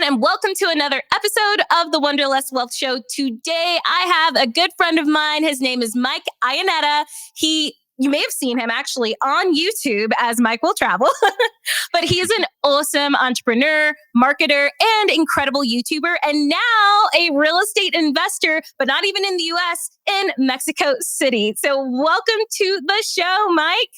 and welcome to another episode of the Wanderlust Wealth Show. Today, I have a good friend of mine. His name is Mike Ianetta. You may have seen him actually on YouTube as Mike Will Travel, but he is an awesome entrepreneur, marketer, and incredible YouTuber, and now a real estate investor, but not even in the US, in Mexico City. So welcome to the show, Mike.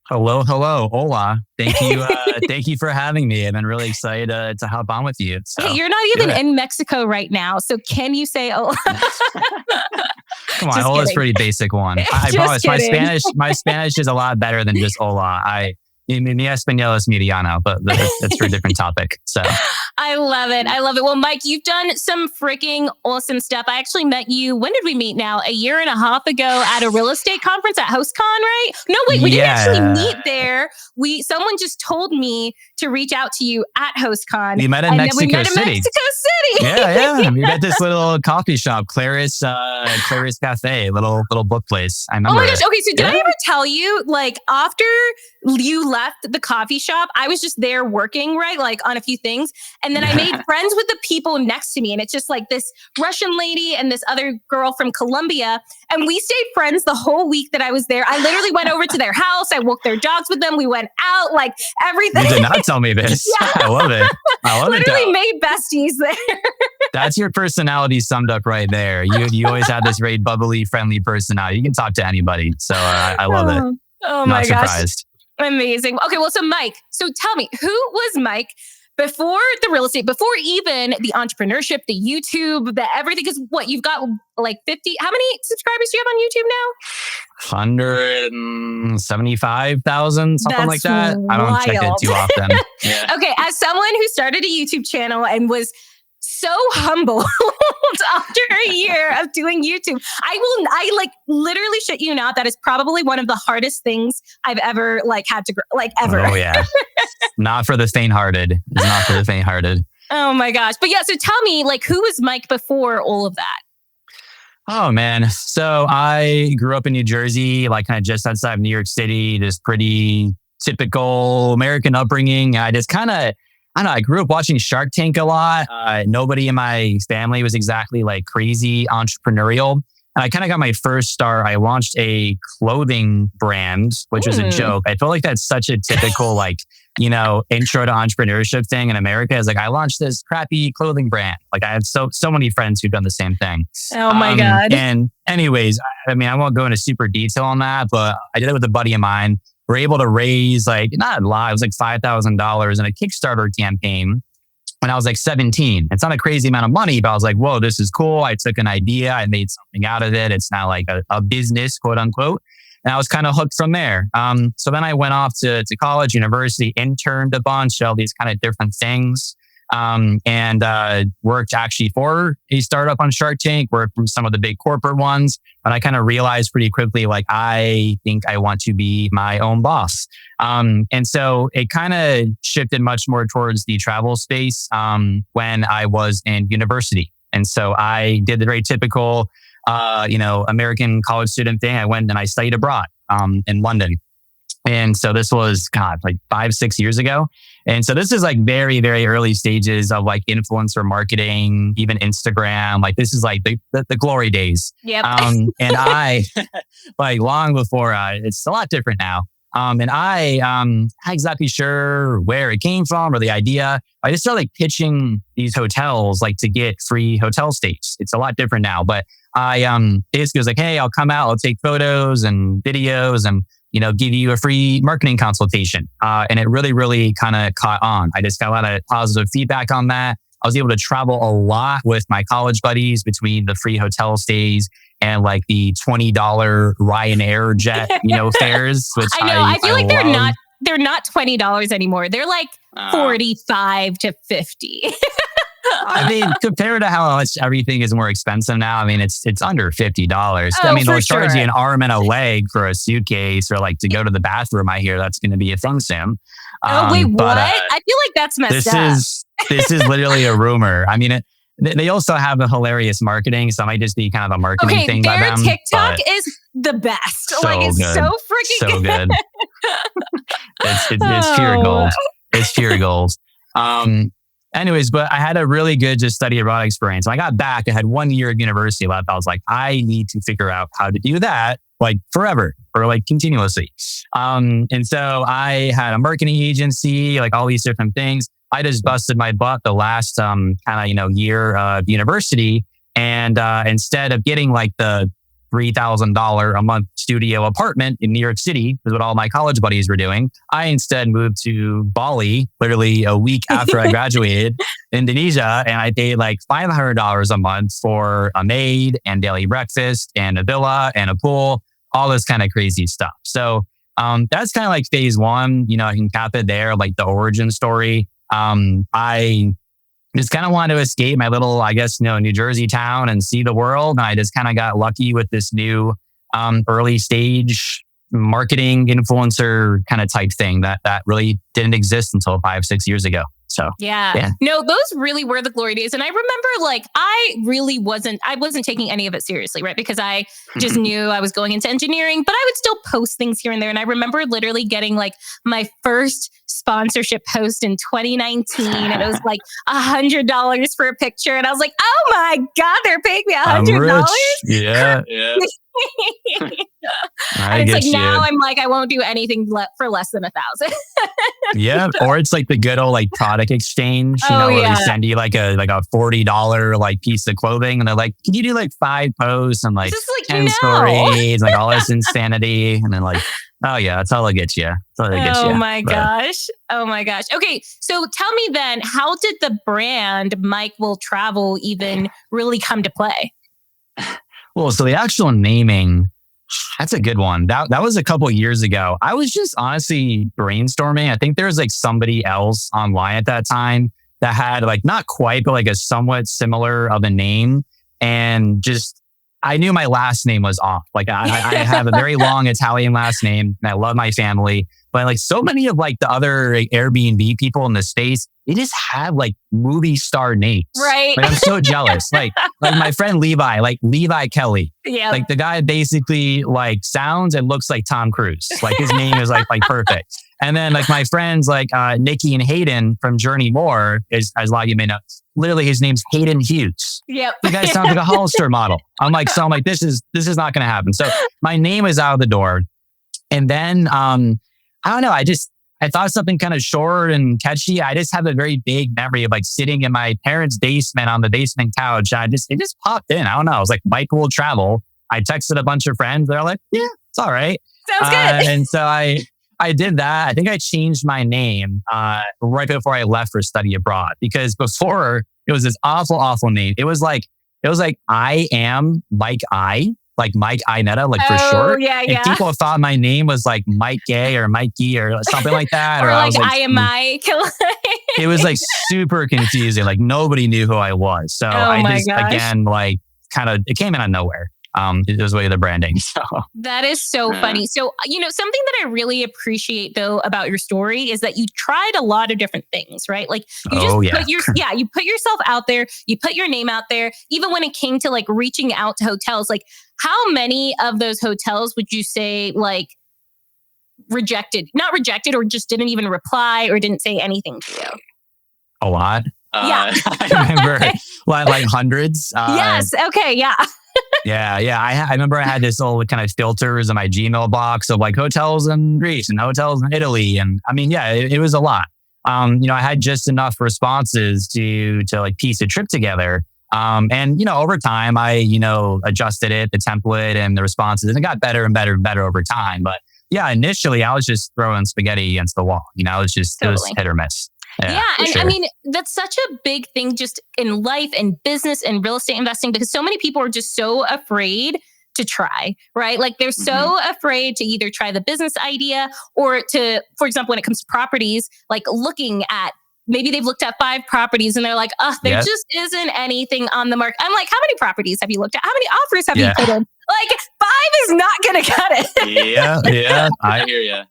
Hello. Hola. Thank you for having me. I've been really excited to hop on with you. So, hey, you're not even in Mexico right now. So can you say hola? Come on, hola is a pretty basic one. I promise my Spanish is a lot better than just hola. Mi español es mediano, but that's for a different topic. So I love it. Well, Mike, you've done some freaking awesome stuff. I actually met you. When did we meet now? A year and a half ago at a real estate conference at HostCon, right? No, wait, we didn't actually meet there. Someone just told me to reach out to you at HostCon. We met in Mexico City. Yeah. We met this little coffee shop, Claris Cafe, little book place. I remember. Oh my gosh. Okay, so did I ever tell you, like, after you left the coffee shop, I was just there working, right? Like on a few things. And then I made friends with the people next to me. And it's just like this Russian lady and this other girl from Colombia. And we stayed friends the whole week that I was there. I literally went over to their house. I walked their dogs with them. We went out, like everything. You did not tell me this. Yeah. I love it. Literally made besties there. That's your personality summed up right there. You always have this very bubbly, friendly personality. You can talk to anybody. So I love it. Oh my gosh. Surprised. Amazing. Okay, well, so Mike, tell me, who was Mike before the real estate, before even the entrepreneurship, the YouTube, the everything? Because what, you've got like 50, how many subscribers do you have on YouTube now? 175,000, something like that. Wild. I don't check it too often. Yeah. Okay, as someone who started a YouTube channel and was so humbled after a year of doing YouTube, I like literally shit you not, that is probably one of the hardest things I've ever had to ever. Oh yeah. Not for the faint-hearted. It's not for the faint-hearted. Oh my gosh. But yeah, so tell me, who was Mike before all of that? Oh man. So I grew up in New Jersey, kind of just outside of New York City, this pretty typical American upbringing. I just I grew up watching Shark Tank a lot. Nobody in my family was exactly crazy entrepreneurial. And I kind of got my first start. I launched a clothing brand, which was a joke. I feel like that's such a typical, intro to entrepreneurship thing in America. Is I launched this crappy clothing brand. I have so many friends who've done the same thing. Oh my God. And anyways, I want to go into super detail on that, but I did it with a buddy of mine. We're able to raise not a lot, it was $5,000 in a Kickstarter campaign when I was 17. It's not a crazy amount of money, but I was like, whoa, this is cool. I took an idea, I made something out of it. It's now a business, quote unquote. And I was kind of hooked from there. So then I went off to college, university, interned a bunch, all these kind of different things. And worked actually for a startup on Shark Tank, worked from some of the big corporate ones. But I kind of realized pretty quickly, I think I want to be my own boss. And so it kind of shifted much more towards the travel space when I was in university. And so I did the very typical, American college student thing. I went and I studied abroad in London. And so this was, 5-6 years ago. And so this is very, very early stages of influencer marketing, even Instagram. This is the glory days. Yep. And I, long before, it's a lot different now. And I, not exactly sure where it came from or the idea. I just started pitching these hotels, to get free hotel stays. It's a lot different now, but I, basically was hey, I'll come out, I'll take photos and videos and, give you a free marketing consultation. And it really, really kind of caught on. I just got a lot of positive feedback on that. I was able to travel a lot with my college buddies between the free hotel stays and the $20 Ryanair jet, fares, which I know. I feel like they're not $20 anymore. They're $45 to $50. Compared to how much everything is more expensive now, it's under $50. Oh, they'll charge you an arm and a leg for a suitcase or to go to the bathroom. I hear that's going to be a thing soon. Oh, wait, what? I feel like that's messed up. This is literally a rumor. They also have a hilarious marketing, so it might just be kind of a marketing thing by them. Their TikTok is the best. It's good. So freaking good. It's pure gold. It's pure gold. Anyways, but I had a really good just study abroad experience. When I got back, I had 1 year of university left. I was like, I need to figure out how to do that like forever or like continuously. And so I had a marketing agency, like all these different things. I just busted my butt the last kind of, year of university. And instead of getting like the $3,000 a month studio apartment in New York City, is what all my college buddies were doing, I instead moved to Bali, literally a week after I graduated, Indonesia, and I paid like $500 a month for a maid and daily breakfast and a villa and a pool, all this kind of crazy stuff. So that's kind of like phase one. I can cap it there, like the origin story. I just kind of wanted to escape my little, New Jersey town and see the world. And I just kind of got lucky with this new early stage marketing influencer kind of type thing that really didn't exist until 5-6 years ago. So yeah. No, those really were the glory days. And I remember like, I wasn't taking any of it seriously, right? Because I just knew I was going into engineering, but I would still post things here and there. And I remember literally getting like my first sponsorship post in 2019. And it was like $100 for a picture. And I was like, oh my God, they're paying me $100. Yeah. And it's like, now I'm like, I won't do anything for less than 1,000. Yeah. Or it's like the good old like product exchange, where they send you like a $40 like piece of clothing. And they're like, can you do like 5 posts and like 10 stories, like all this insanity. And then like, oh yeah, that's all it gets you. Oh my gosh. Okay. So tell me then, how did the brand Mike Will Travel even really come to play? Well, so the actual naming, that's a good one. That was a couple of years ago. I was just honestly brainstorming. I think there was like somebody else online at that time that had like not quite, but like a somewhat similar of a name. And just, I knew my last name was off. Like I have a very long Italian last name and I love my family. But like so many of like the other Airbnb people in the States, they just have like movie star names. Right. Like I'm so jealous. Like my friend Levi, like Levi Kelly. Yeah. Like the guy basically like sounds and looks like Tom Cruise. Like his name is like perfect. And then like my friends like Nikki and Hayden from Journey More, as a lot of you may know, literally his name's Hayden Hughes. Yep. The guy sounds like a Hollister model. I'm like, this is not going to happen. So my name is out of the door. And then, I don't know. I thought something kind of short and catchy. I just have a very big memory of like sitting in my parents' basement on the basement couch. It just popped in. I don't know. I was like, Mike Will Travel. I texted a bunch of friends. They're like, yeah, it's all right. Sounds good. And so I did that. I think I changed my name right before I left for study abroad, because before it was this awful name. It was like I am Mike like Mike Ianetta, like for short. Yeah. And people thought my name was like Mike Gay or Mikey or something like that. or I like was like, I am Mike. It was like super confusing. Like nobody knew who I was. So again, like kind of, it came in out of nowhere. It was way the branding. So that is so funny. So, something that I really appreciate though about your story is that you tried a lot of different things, right? Like you you put yourself out there, you put your name out there. Even when it came to like reaching out to hotels, like how many of those hotels would you say like not rejected or just didn't even reply or didn't say anything to you? A lot. Yeah. I remember like hundreds. Yes. Okay. Yeah. Yeah. I remember I had this little kind of filters in my Gmail box of like hotels in Greece and hotels in Italy. And I mean, yeah, it was a lot. I had just enough responses to like piece a trip together. And over time, I, adjusted it, the template and the responses, and it got better and better and better over time. But yeah, initially I was just throwing spaghetti against the wall. It was just it was hit or miss. Yeah. And sure. I mean, that's such a big thing just in life and business and real estate investing, because so many people are just so afraid to try, right? Like they're so afraid to either try the business idea or to, for example, when it comes to properties, like looking at, maybe they've looked at 5 properties and they're like, there just isn't anything on the market. I'm like, how many properties have you looked at? How many offers have you put in? Like 5 is not going to cut it. Yeah. I hear you.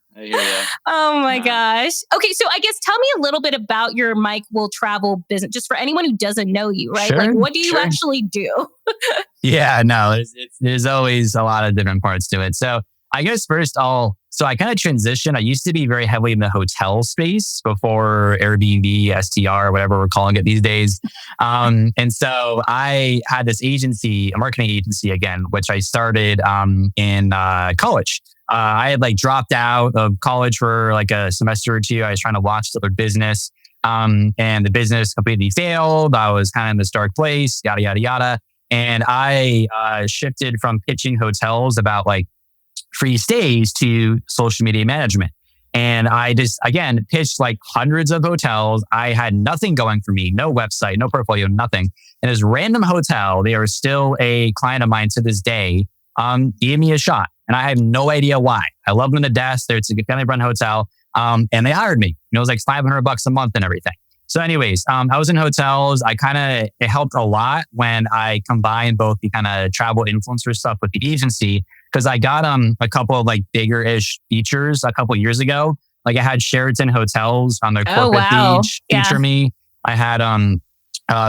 Oh my gosh. Okay. So I guess tell me a little bit about your Mike Will Travel business, just for anyone who doesn't know you, right? Sure, like what do you actually do? Yeah, no, there's always a lot of different parts to it. So I guess first so I kind of transitioned. I used to be very heavily in the hotel space before Airbnb, STR, whatever we're calling it these days. And so I had this agency, a marketing agency again, which I started in college. I had like dropped out of college for like a semester or two. I was trying to launch another business. And the business completely failed. I was kind of in this dark place, yada, yada, yada. And I shifted from pitching hotels about like free stays to social media management. And I just, again, pitched like hundreds of hotels. I had nothing going for me, no website, no portfolio, nothing. And this random hotel, they are still a client of mine to this day, gave me a shot. And I have no idea why. I love them to death. It's a family run hotel. And they hired me. It was like $500 a month and everything. So anyways, I was in hotels. It helped a lot when I combined both the kind of travel influencer stuff with the agency, because I got a couple of like bigger-ish features a couple of years ago. Like I had Sheraton Hotels on their corporate page feature me. I had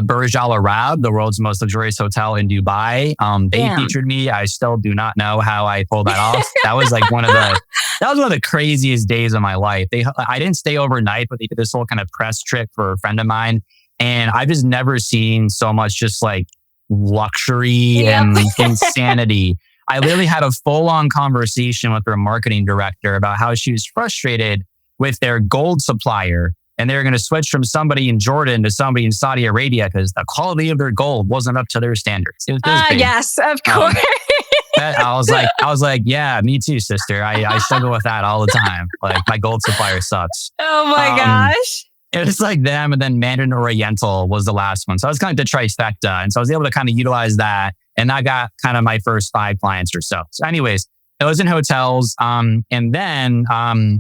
Burj Al Arab, the world's most luxurious hotel in Dubai. They featured me. I still do not know how I pulled that off. That was like one of the craziest days of my life. I didn't stay overnight, but they did this whole kind of press trip for a friend of mine. And I've just never seen so much just like luxury and insanity. I literally had a full-on conversation with their marketing director about how she was frustrated with their gold supplier. And they were going to switch from somebody in Jordan to somebody in Saudi Arabia because the quality of their gold wasn't up to their standards. It was yes, of course. I was like, yeah, me too, sister. I struggle with that all the time. Like my gold supplier sucks. Oh my gosh. It was like them, and then Mandarin Oriental was the last one. So I was kind of the trifecta. And so I was able to kind of utilize that. And I got kind of my first 5 clients or so. So anyways, it was in hotels. And then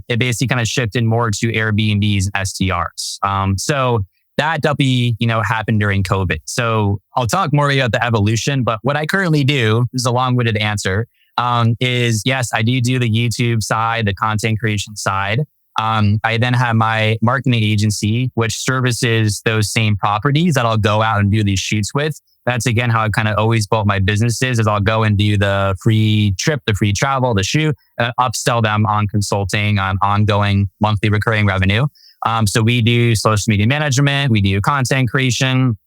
it basically kind of shifted more to Airbnbs and STRs. So that definitely, happened during COVID. So I'll talk more about the evolution, but what I currently do, this is a long-winded answer, is yes, I do the YouTube side, the content creation side. I then have my marketing agency, which services those same properties that I'll go out and do these shoots with. That's again how I kind of always built my businesses, is I'll go and do the free trip, the free travel, the shoot, upsell them on consulting, on ongoing monthly recurring revenue. So we do social media management, we do content creation,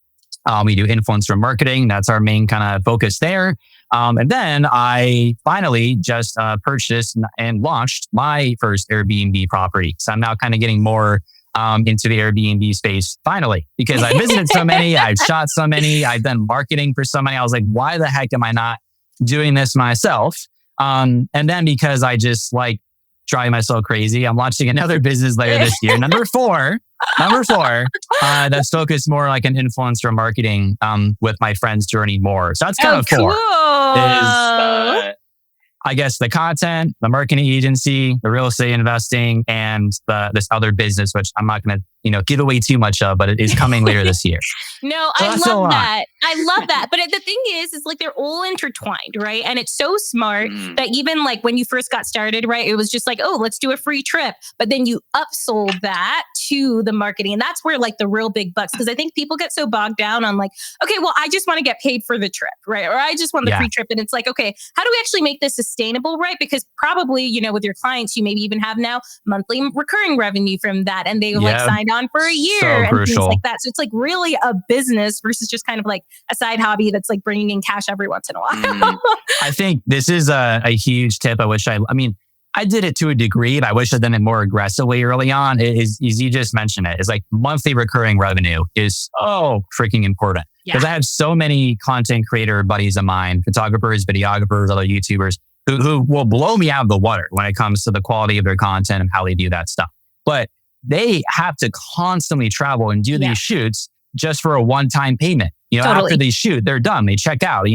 we do influencer marketing. That's our main kind of focus there. And then I finally just purchased and launched my first Airbnb property. So I'm now kind of getting more into the Airbnb space finally, because I visited so many, I've shot so many, I've done marketing for so many. I was like, why the heck am I not doing this myself? And then because I just like driving myself crazy, I'm launching another business later this year. Number four, that's focused more like an influencer marketing with my friends Journey More. So that's kind of cool. I guess the content, the marketing agency, the real estate investing, and this other business, which I'm not going to give away too much of, but it is coming later this year. No, so I love that. I love that. But the thing is like they're all intertwined, right? And it's so smart that even like when you first got started, right, it was just like, oh, let's do a free trip. But then you upsold that to the marketing. And that's where like the real big bucks, because I think people get so bogged down on like, okay, well, I just want to get paid for the trip, right? Or I just want the free trip. And it's like, okay, how do we actually make this sustainable, right? Because probably, with your clients, you maybe even have now monthly recurring revenue from that. And they like signed on for a year and things like that. So it's like really a business versus just kind of like a side hobby that's like bringing in cash every once in a while. I think this is a huge tip. I did it to a degree, but I wish I'd done it more aggressively early on. Is you just mentioned it. It's like monthly recurring revenue is so freaking important. Because I have so many content creator buddies of mine, photographers, videographers, other YouTubers, who will blow me out of the water when it comes to the quality of their content and how they do that stuff. But they have to constantly travel and do these shoots just for a one-time payment. After they shoot, they're done. They check out.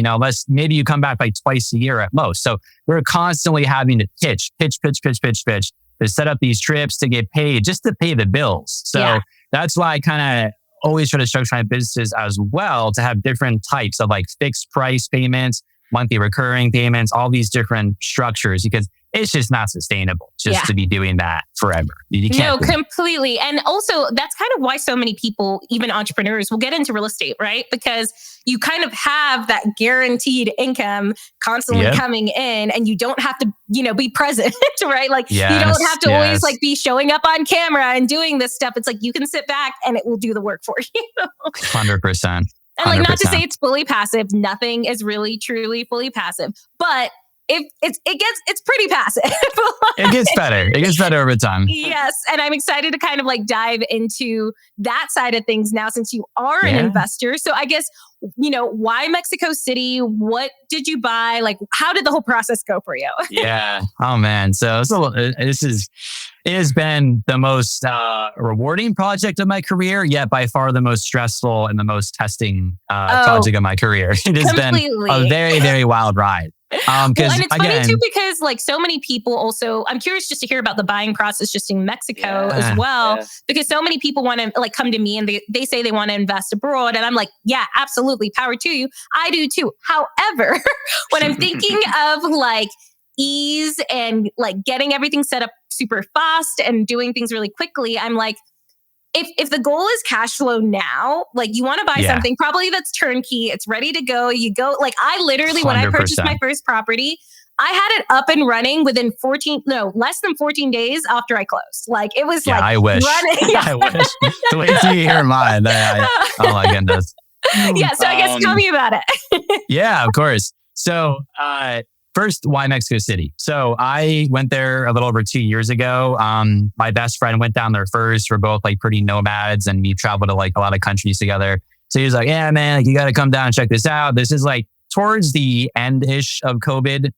Maybe you come back like twice a year at most. So we're constantly having to pitch to set up these trips, to get paid, just to pay the bills. So that's why I kind of always try to structure my businesses as well, to have different types of like fixed price payments, monthly recurring payments, all these different structures, because it's just not sustainable just to be doing that forever. You can't. No, completely. And also that's kind of why so many people, even entrepreneurs, will get into real estate, right? Because you kind of have that guaranteed income constantly coming in, and you don't have to, be present, right? Like you don't have to always like be showing up on camera and doing this stuff. It's like you can sit back and it will do the work for you. 100%. And like, not to say it's fully passive. Nothing is really, truly fully passive, but it's pretty passive. It gets better. It gets better over time. Yes. And I'm excited to kind of like dive into that side of things now, since you are an investor. So I guess, why Mexico City? What did you buy? Like, how did the whole process go for you? Yeah. Oh man. So it has been the most rewarding project of my career, yet by far the most stressful and the most testing project of my career. It has been a very, very wild ride. And it's funny too, because like so many people also, I'm curious just to hear about the buying process just in Mexico as well, because so many people want to like come to me and they say they want to invest abroad. And I'm like, yeah, absolutely. Power to you. I do too. However, when I'm thinking of like ease and like getting everything set up super fast and doing things really quickly, I'm like, if the goal is cash flow now, like you want to buy something probably that's turnkey, it's ready to go. You go, like I literally, 100%. When I purchased my first property, I had it up and running within less than 14 days after I closed. Like it was like, I wish. Running. I wish. Wait till you hear mine. Oh my goodness. Yeah. So I guess tell me about it. Yeah, of course. So, first, why Mexico City? So I went there a little over 2 years ago. My best friend went down there first. We're both like pretty nomads and we traveled to like a lot of countries together. So he was like, yeah, man, like, you got to come down and check this out. This is like towards the end-ish of COVID.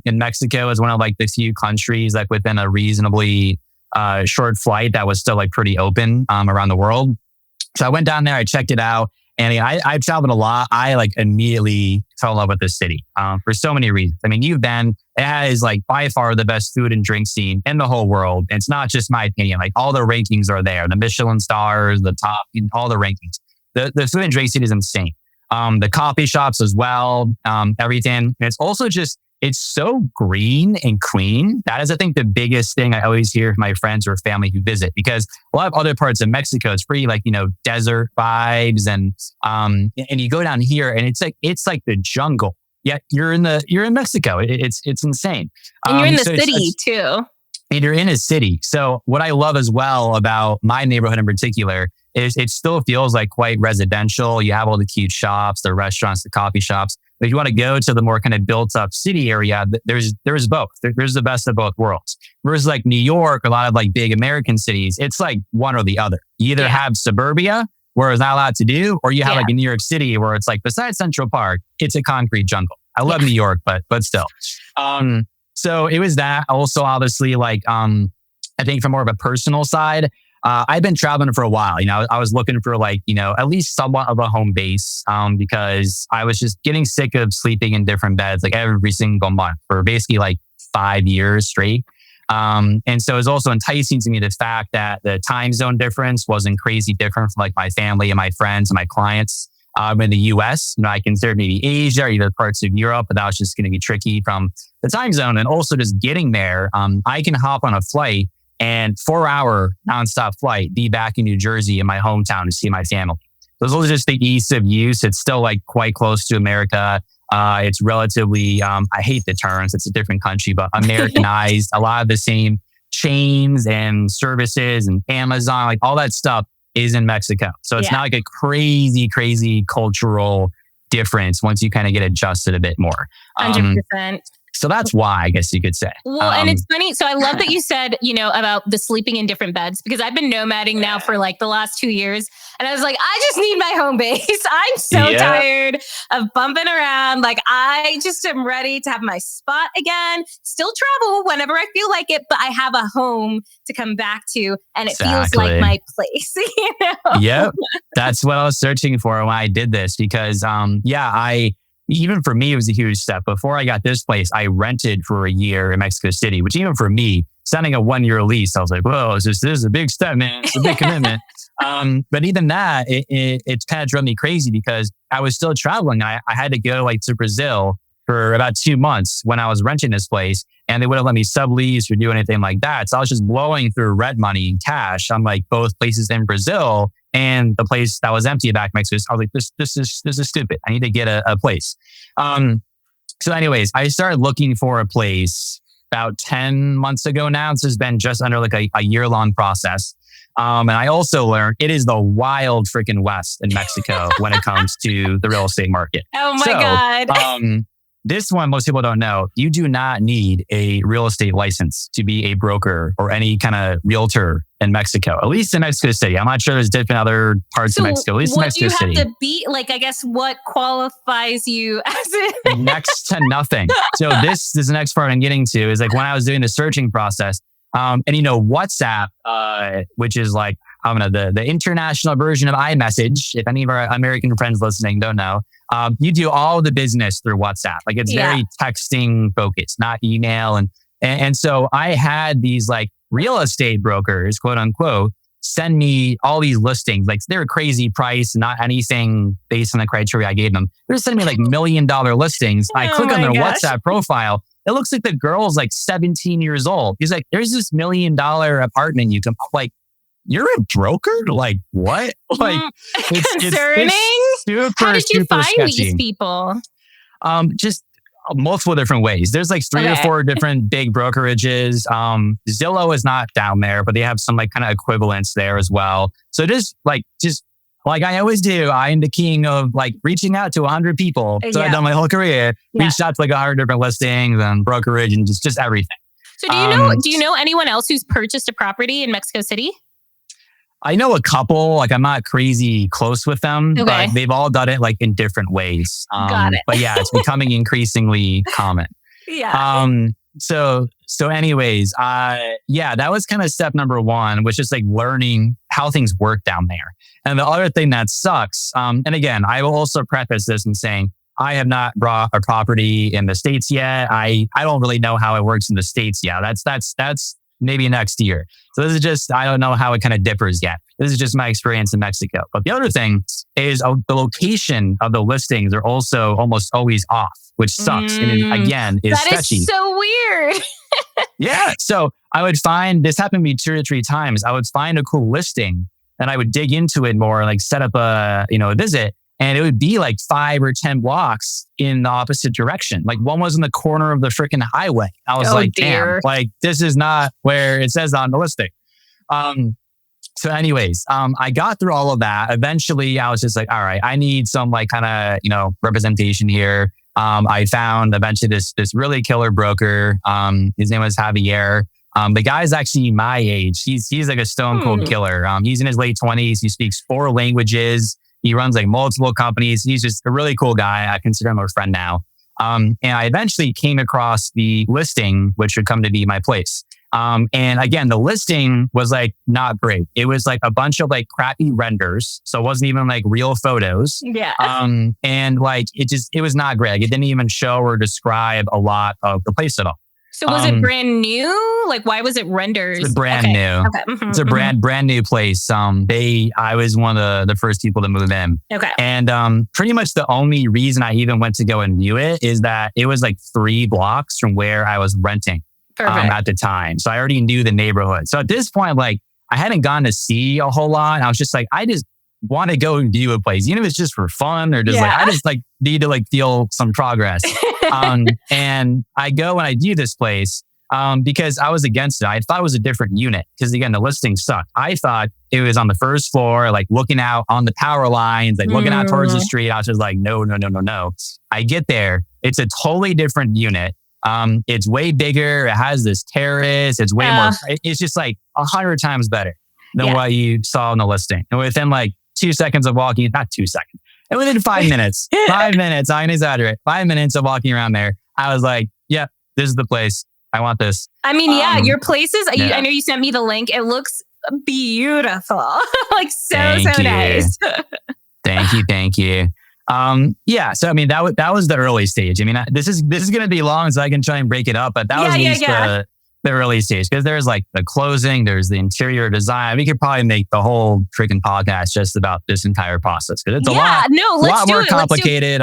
In Mexico is one of like the few countries like within a reasonably short flight that was still like pretty open around the world. So I went down there, I checked it out. And I've traveled a lot. I like immediately fell in love with this city for so many reasons. I mean, it has like by far the best food and drink scene in the whole world. And it's not just my opinion. Like all the rankings are there. The Michelin stars, the top, all the rankings. The food and drink scene is insane. The coffee shops as well, everything. And it's also just, it's so green and clean. That is, I think, the biggest thing I always hear from my friends or family who visit, because a lot of other parts of Mexico, it's pretty like, desert vibes. And you go down here and it's like the jungle. Yet you're in Mexico. It's insane. And you're in the city too. And you're in a city. So what I love as well about my neighborhood in particular is it still feels like quite residential. You have all the cute shops, the restaurants, the coffee shops. But if you want to go to the more kind of built up city area, there's both. There's the best of both worlds. Versus like New York, a lot of like big American cities, it's like one or the other. You either have suburbia where it's not a lot to do, or you have like in New York City where it's like besides Central Park, it's a concrete jungle. I love New York, but still. So it was that. Also, obviously, like I think from more of a personal side, I've been traveling for a while. I was looking for like, at least somewhat of a home base because I was just getting sick of sleeping in different beds like every single month for basically like 5 years straight. And so it was also enticing to me the fact that the time zone difference wasn't crazy different from like my family and my friends and my clients in the US. I considered maybe Asia or either parts of Europe, but that was just going to be tricky from the time zone. And also just getting there, I can hop on a flight and 4-hour nonstop flight, be back in New Jersey in my hometown to see my family. Those are just the ease of use. It's still like quite close to America. It's relatively, I hate the terms, it's a different country, but Americanized. A lot of the same chains and services and Amazon, like all that stuff is in Mexico. So it's not like a crazy, crazy cultural difference once you kind of get adjusted a bit more. 100%. So that's why, I guess you could say. Well, and it's funny. So I love that you said, about the sleeping in different beds, because I've been nomading now for like the last 2 years. And I was like, I just need my home base. I'm so tired of bumping around. Like, I just am ready to have my spot again, still travel whenever I feel like it, but I have a home to come back to. And it feels like my place, Yep. That's what I was searching for when I did this, because, even for me, it was a huge step. Before I got this place, I rented for a year in Mexico City, which even for me, signing a 1-year lease, I was like, whoa, this is a big step, man. It's a big commitment. But even that, it kind of drove me crazy because I was still traveling. I had to go like to Brazil for about 2 months when I was renting this place. and they wouldn't let me sublease or do anything like that. So I was just blowing through rent money and cash on like both places in Brazil and the place that was empty back in Mexico. I was like, this is stupid. I need to get a place. So anyways, I started looking for a place about 10 months ago now. This has been just under like a year-long process. And I also learned it is the wild freaking West in Mexico when it comes to the real estate market. Oh my God. This one, most people don't know. You do not need a real estate license to be a broker or any kind of realtor in Mexico, at least in Mexico City. I'm not sure there's different other parts of Mexico, at least in Mexico City. What do you have to be, like, I guess, what qualifies you as it? Next to nothing. So this is the next part I'm getting to is like when I was doing the searching process, and WhatsApp, which is like, I don't know, the international version of iMessage. If any of our American friends listening don't know, you do all the business through WhatsApp. Like it's very texting focused, not email. And so I had these like real estate brokers, quote unquote, send me all these listings. Like they're a crazy price, not anything based on the criteria I gave them. They're sending me like $1 million listings. I click on their WhatsApp profile. It looks like the girl's like 17 years old. He's like, there's this $1 million apartment you can, like, you're a broker? Like, what? Like, it's concerning. It's super, how did you find sketchy. These people? Just multiple different ways. There's like 3 or 4 different big brokerages. Zillow is not down there, but they have some like kind of equivalents there as well. So just like I always do, I am the king of like reaching out to 100 people. So I've done my whole career, reached out to like 100 different listings and brokerage and just everything. So do you know anyone else who's purchased a property in Mexico City? I know a couple, like I'm not crazy close with them, but they've all done it like in different ways. Got it. But yeah, it's becoming increasingly common. Yeah. So anyways, that was kind of step number 1, which is like learning how things work down there. And the other thing that sucks, and again, I will also preface this in saying, I have not bought a property in the States yet. I don't really know how it works in the States yet. That's maybe next year. So this is just, I don't know how it kind of differs yet. This is just my experience in Mexico. But the other thing is the location of the listings are also almost always off, which sucks. And again, is sketchy. That is so weird. Yeah. So I would find, this happened to me 2 or 3 times. I would find a cool listing and I would dig into it more, like set up a visit. And it would be like 5 or 10 blocks in the opposite direction. Like one was in the corner of the freaking highway. I was damn, like this is not where it says on the listing. So anyways, I got through all of that. Eventually I was just like, all right, I need some like kind of, representation here. I found eventually this really killer broker. His name was Javier. The guy's actually my age. He's like a stone cold killer. He's in his late 20s. He speaks 4 languages. He runs like multiple companies. He's just a really cool guy. I consider him a friend now. And I eventually came across the listing, which would come to be my place. And again, the listing was like not great. It was like a bunch of like crappy renders. So it wasn't even like real photos. Yeah. And like, it was not great. Like, it didn't even show or describe a lot of the place at all. So was it brand new? Like, why was it renders? It's brand new. Okay. Mm-hmm, it's a brand new place. I was one of the first people to move in. Okay. And pretty much the only reason I even went to go and view it is that it was like 3 blocks from where I was renting at the time. So I already knew the neighborhood. So at this point, like I hadn't gone to see a whole lot. I was just like, I just want to go and view a place, even if it's just for fun or just like, I just like need to like feel some progress. And I go and I view this place because I was against it. I thought it was a different unit because again, the listing sucked. I thought it was on the first floor, like looking out on the power lines, like looking out towards the street. I was just like, no. I get there. It's a totally different unit. It's way bigger. It has this terrace. It's way more, it's just like 100 times better than what you saw in the listing. And within like 2 seconds of walking, not 2 seconds, and within 5 minutes, 5 minutes, I'm exaggerating, 5 minutes of walking around there, I was like, yeah, this is the place. I want this. I mean, your places, I know you sent me the link. It looks beautiful. Like so nice. Thank you. So I mean, that was the early stage. I mean, this is going to be long, so I can try and break it up, but that was at least the early stage, because there's like the closing, there's the interior design. We could probably make the whole freaking podcast just about this entire process, because it's a lot more complicated.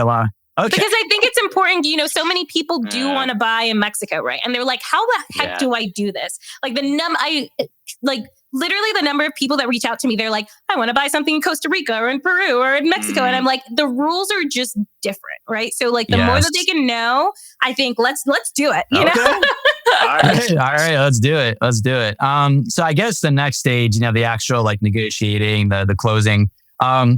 Okay. Because I think it's important, so many people do want to buy in Mexico, right? And they're like, how the heck do I do this? Like literally the number of people that reach out to me, they're like, I want to buy something in Costa Rica or in Peru or in Mexico. And I'm like, the rules are just different, right? So like the more that they can know, I think let's do it, you know? All right, let's do it. So I guess the next stage, the actual like negotiating, the closing.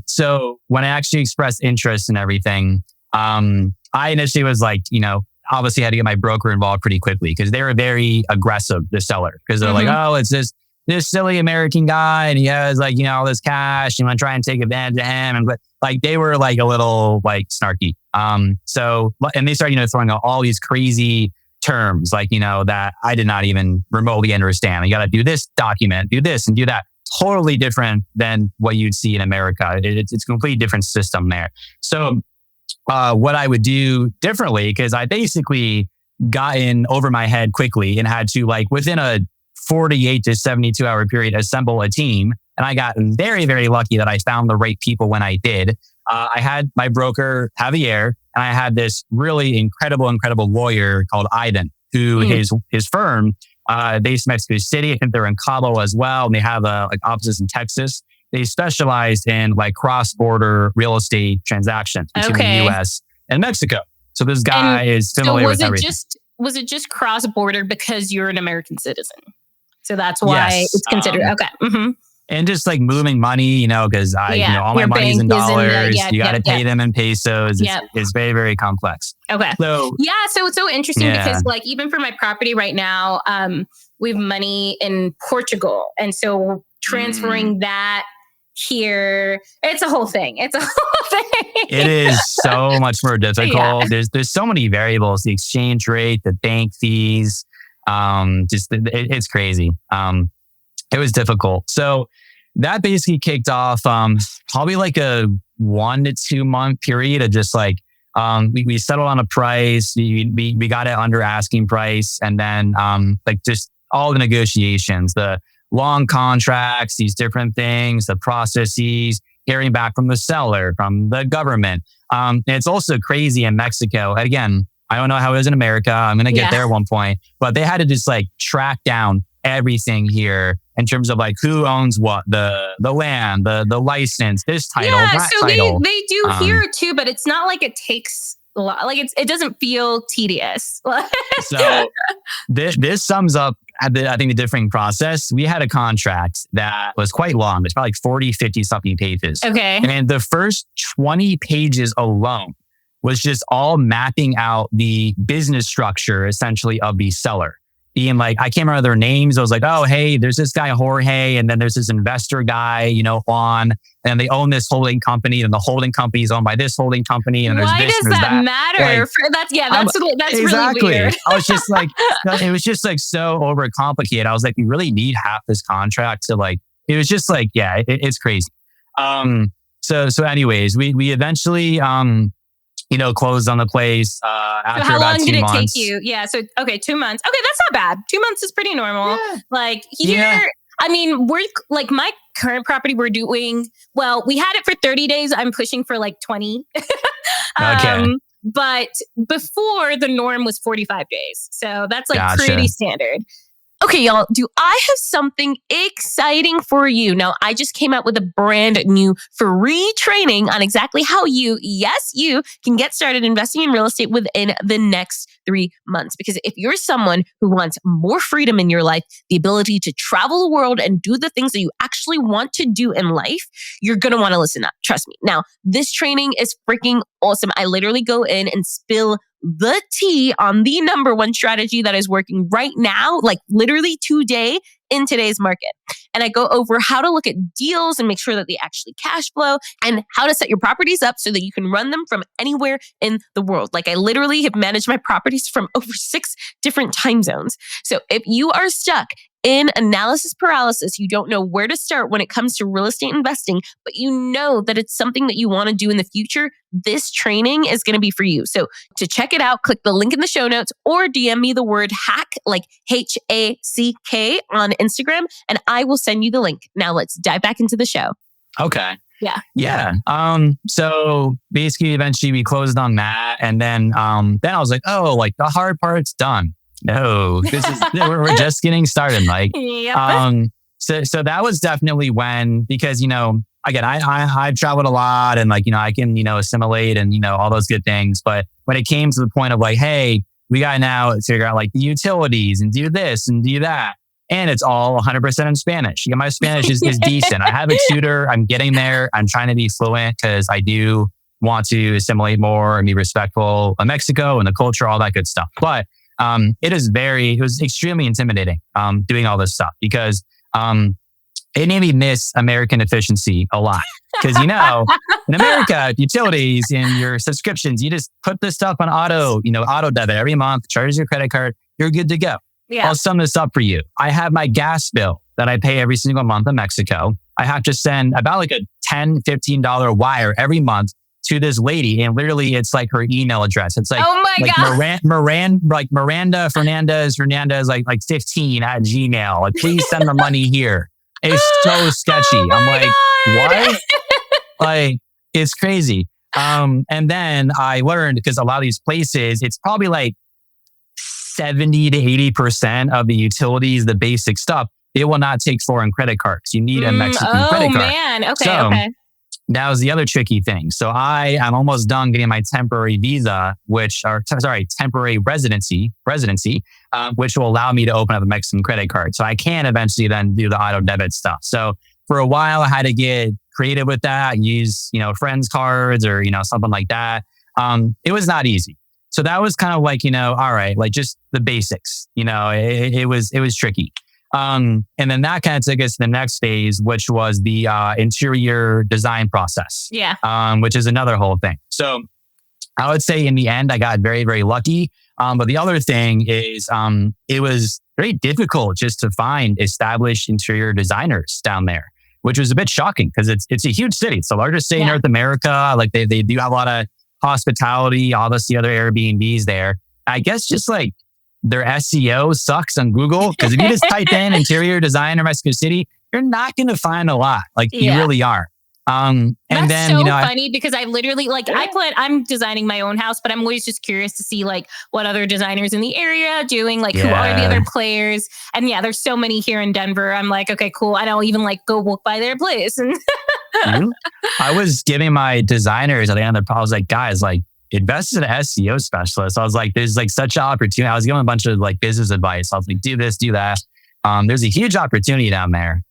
So when I actually expressed interest in everything, I initially was like, obviously had to get my broker involved pretty quickly because they were very aggressive, the seller, because they're like, oh, it's this silly American guy and he has like, all this cash and want to try and take advantage of him. And but like they were like a little like snarky. So and they started, throwing out all these crazy terms like, that I did not even remotely understand. You got to do this document, do this and do that. Totally different than what you'd see in America. It's a completely different system there. So what I would do differently, because I basically got in over my head quickly and had to like within a 48 to 72 hour period, assemble a team. And I got very, very lucky that I found the right people when I did. I had my broker, Javier, and I had this really incredible lawyer called Ivan, who his firm, based in Mexico City. I think they're in Cabo as well. And they have like offices in Texas. They specialized in like cross-border real estate transactions between the US and Mexico. So this guy is familiar with everything. Was it just cross-border because you're an American citizen? So that's why it's considered, okay. And just like moving money, because all my money's in dollars. You got to pay them in pesos. It's very, very complex. Okay. So it's so interesting because like even for my property right now, we have money in Portugal. And so transferring that here, it's a whole thing. It is so much more difficult. There's so many variables, the exchange rate, the bank fees, it's crazy. It was difficult. So that basically kicked off probably like a 1 to 2 month period of just like, we settled on a price. We got it under asking price. And then like just all the negotiations, the long contracts, these different things, the processes, hearing back from the seller, from the government. And it's also crazy in Mexico. Again, I don't know how it is in America. I'm going to get there at one point, but they had to just like track down everything here in terms of like who owns what, the land, the license, this title, that title. They do here too, but it's not like it takes a lot. Like it doesn't feel tedious. So this sums up, I think, the differing process. We had a contract that was quite long. It's probably like 40, 50 something pages. Okay. And the first 20 pages alone was just all mapping out the business structure essentially of the seller. Being like, I can't remember their names. I was like, oh, hey, there's this guy, Jorge, and then there's this investor guy, Juan, and they own this holding company, and the holding company is owned by this holding company, and there's Why this does and there's that that. matter? Like, that's exactly. really weird. I was just like, it was just like so overcomplicated. I was like, we really need half this contract to like, it was just like, it's crazy. So anyways, we eventually, closed on the place after how about long 2 did it months. take you? Yeah. So, okay, 2 months. Okay, that's not bad. 2 months is pretty normal. Yeah. Like here, I mean, we're like my current property we're doing, well, we had it for 30 days. I'm pushing for like 20. Okay. But before the norm was 45 days. So that's like pretty standard. Okay, y'all, do I have something exciting for you? Now, I just came out with a brand new free training on exactly how you can get started investing in real estate within the next 3 months. Because if you're someone who wants more freedom in your life, the ability to travel the world and do the things that you actually want to do in life, you're going to want to listen up. Trust me. Now, this training is freaking awesome. I literally go in and spill the tea on the number one strategy that is working right now, like literally today in today's market. And I go over how to look at deals and make sure that they actually cash flow and how to set your properties up so that you can run them from anywhere in the world. Like I literally have managed my properties from over 6 different time zones. So if you are stuck in analysis paralysis, you don't know where to start when it comes to real estate investing, but you know that it's something that you want to do in the future, this training is going to be for you. So to check it out, click the link in the show notes or DM me the word hack, like HACK on Instagram, and I will send you the link. Now let's dive back into the show. Okay. Yeah. So basically, eventually we closed on that. And then I was like, oh, like the hard part's done. No, we're just getting started, Mike. So that was definitely when, because, again, I've traveled a lot and like, I can, assimilate and, all those good things. But when it came to the point of like, hey, we got to now figure out like the utilities and do this and do that. And it's all 100% in Spanish. My Spanish is decent. I have a tutor. I'm getting there. I'm trying to be fluent because I do want to assimilate more and be respectful of Mexico and the culture, all that good stuff. But it was extremely intimidating doing all this stuff because it made me miss American efficiency a lot. Because, in America, utilities and your subscriptions, you just put this stuff on auto debit every month, charges your credit card, you're good to go. Yeah. I'll sum this up for you. I have my gas bill that I pay every single month in Mexico. I have to send about like a $10, $15 wire every month to this lady. And literally it's like her email address. It's like, Miranda Hernandez like 15 at Gmail. Like, please send the money here. It's so sketchy. I'm like, what? Like, it's crazy. And then I learned, because a lot of these places, it's probably like 70 to 80% of the utilities, the basic stuff, it will not take foreign credit cards. You need a Mexican credit card. Oh man, okay, okay. That was the other tricky thing. So I'm almost done getting my temporary visa, temporary residency, which will allow me to open up a Mexican credit card. So I can eventually then do the auto debit stuff. So for a while, I had to get creative with that, use, friends' cards or, something like that. It was not easy. So that was kind of like, all right, like just the basics, it was tricky. And then that kind of took us to the next phase, which was the interior design process. Yeah. Which is another whole thing. So I would say in the end, I got very, very lucky. But the other thing is it was very difficult just to find established interior designers down there, which was a bit shocking because it's a huge city. It's the largest city in North America. Like they do have a lot of hospitality, obviously other Airbnbs there. I guess just like their SEO sucks on Google, because if you just type in interior designer Mexico City, you're not going to find a lot. Like you really are. And That's then, so funny because I literally I'm designing my own house, but I'm always just curious to see like what other designers in the area doing, like who are the other players. And there's so many here in Denver. I'm like, okay, cool. I don't even like go walk by their place. And I was giving my designers at the end of the I was like, guys, like invest in an SEO specialist. I was like, there's like such an opportunity. I was giving a bunch of like business advice. I was like, do this, do that. There's a huge opportunity down there.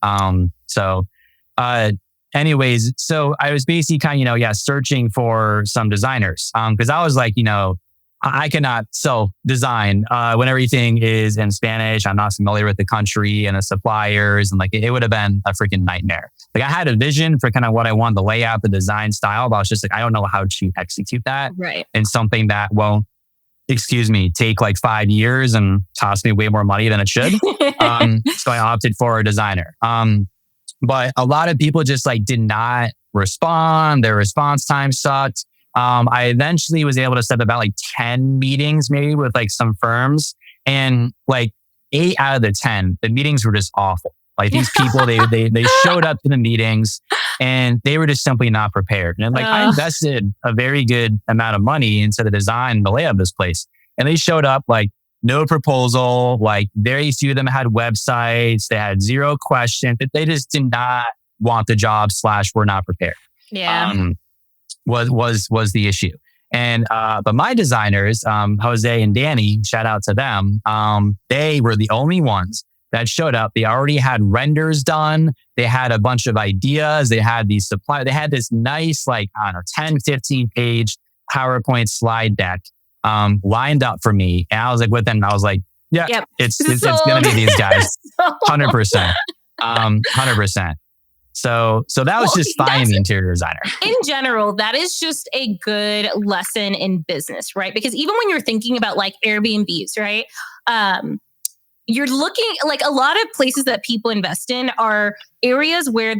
Anyways, so I was basically kind of, searching for some designers. Cause I was like, I cannot self-design when everything is in Spanish. I'm not familiar with the country and the suppliers. And like, it would have been a freaking nightmare. Like I had a vision for kind of what I wanted, the layout, the design style, but I was just like, I don't know how to execute that. Right. And something that won't, take like 5 years and cost me way more money than it should. So I opted for a designer. But a lot of people just like did not respond. Their response time sucked. I eventually was able to set up about like 10 meetings maybe with like some firms, and like 8 out of the 10, the meetings were just awful. Like these people, they showed up to the meetings and they were just simply not prepared. And like I invested a very good amount of money into the design, the layout of this place. And they showed up like no proposal, like very few of them had websites. They had 0 questions. They just did not want the job / were not prepared. Yeah. Was the issue. And but my designers, Jose and Danny, shout out to them. They were the only ones that showed up. They already had renders done. They had a bunch of ideas. They had these supply. They had this nice, like, 10, 15 page PowerPoint slide deck lined up for me. And I was like, with them, I was like, it's going to be these guys. 100%. 100%. So that was just finding the interior designer. In general, that is just a good lesson in business, right? Because even when you're thinking about like Airbnbs, right? you're looking like a lot of places that people invest in are areas where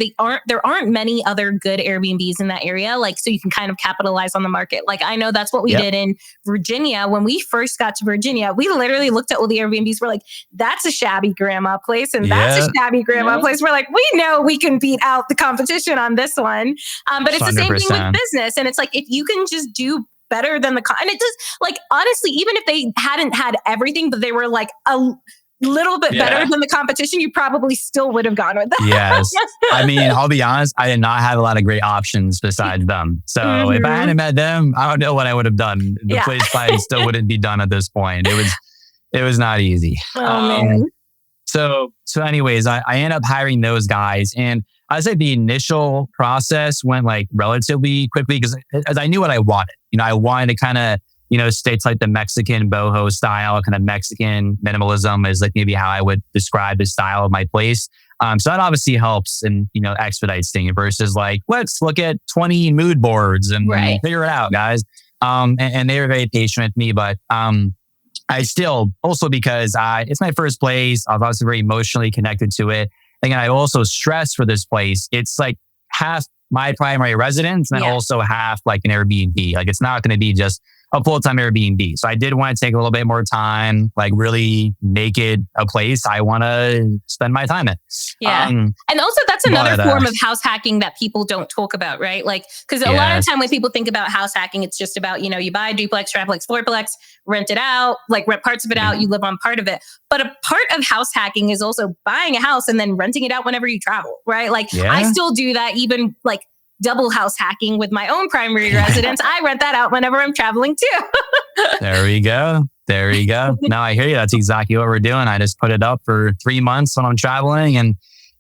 there aren't many other good Airbnbs in that area. Like, so you can kind of capitalize on the market. Like, I know that's what we did in Virginia. When we first got to Virginia, we literally looked at all the Airbnbs. We're like, that's a shabby grandma place. And that's a shabby grandma place. We're like, we know we can beat out the competition on this one. But it's 100%. The same thing with business. And it's like, if you can just do better than and it does, like, honestly, even if they hadn't had everything, but they were like a little bit better than the competition, you probably still would have gone with that. Yes. I mean, I'll be honest, I did not have a lot of great options besides them. So if I hadn't met them, I don't know what I would have done. The place probably still wouldn't be done at this point. It was not easy. Oh, man. So anyways, I ended up hiring those guys, and I'd say the initial process went like relatively quickly because as I knew what I wanted. I wanted to kind of, states like the Mexican boho style, kind of Mexican minimalism is like maybe how I would describe the style of my place. So that obviously helps and, expedites things versus like, let's look at 20 mood boards and figure it out, guys. And they were very patient with me, but I still, also because it's my first place, I was also very emotionally connected to it. And I also stress for this place, it's like half my primary residence and then also half like an Airbnb. Like it's not going to be just a full-time Airbnb. So I did want to take a little bit more time, like really make it a place I want to spend my time in. Yeah. And also that's another form of house hacking that people don't talk about, right? Like, because a lot of time when people think about house hacking, it's just about, you buy a duplex, triplex, floorplex, rent it out, like rent parts of it out, you live on part of it. But a part of house hacking is also buying a house and then renting it out whenever you travel, right? Like I still do that, even like double house hacking with my own primary residence. I rent that out whenever I'm traveling too. There we go. No, I hear you. That's exactly what we're doing. I just put it up for 3 months when I'm traveling and